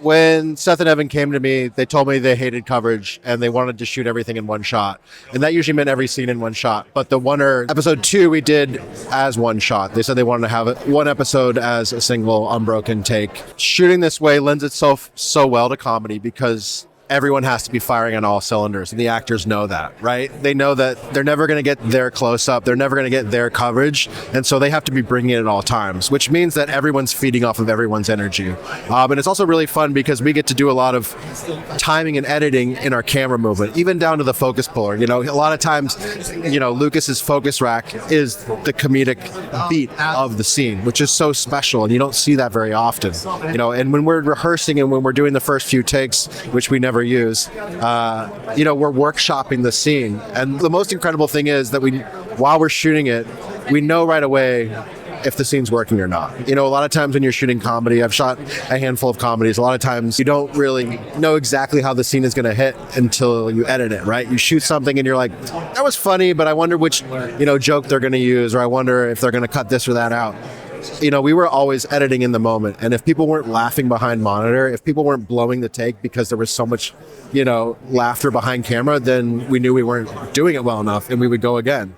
when Seth and Evan came to me, they told me they hated coverage and they wanted to shoot everything in one shot. And that usually meant every scene in one shot. But the episode 2 we did as one shot. They said they wanted to have one episode as a single unbroken take. Shooting this way lends itself so well to comedy because everyone has to be firing on all cylinders, and the actors know that, right? They know that they're never going to get their close-up, they're never going to get their coverage, and so they have to be bringing it at all times, which means that everyone's feeding off of everyone's energy. And it's also really fun because we get to do a lot of timing and editing in our camera movement, even down to the focus puller. You know, a lot of times, you know, Lucas's focus rack is the comedic beat of the scene, which is so special, and you don't see that very often. You know, and when we're rehearsing and when we're doing the first few takes, which we never use, you know, we're workshopping the scene. And the most incredible thing is that while we're shooting it, we know right away if the scene's working or not. You know, a lot of times when you're shooting comedy, I've shot a handful of comedies, a lot of times you don't really know exactly how the scene is going to hit until you edit it, right? You shoot something and you're like, that was funny, but I wonder which, you know, joke they're going to use, or I wonder if they're going to cut this or that out. You know, we were always editing in the moment, and if people weren't laughing behind monitor, if people weren't blowing the take because there was so much, you know, laughter behind camera, then we knew we weren't doing it well enough, and we would go again.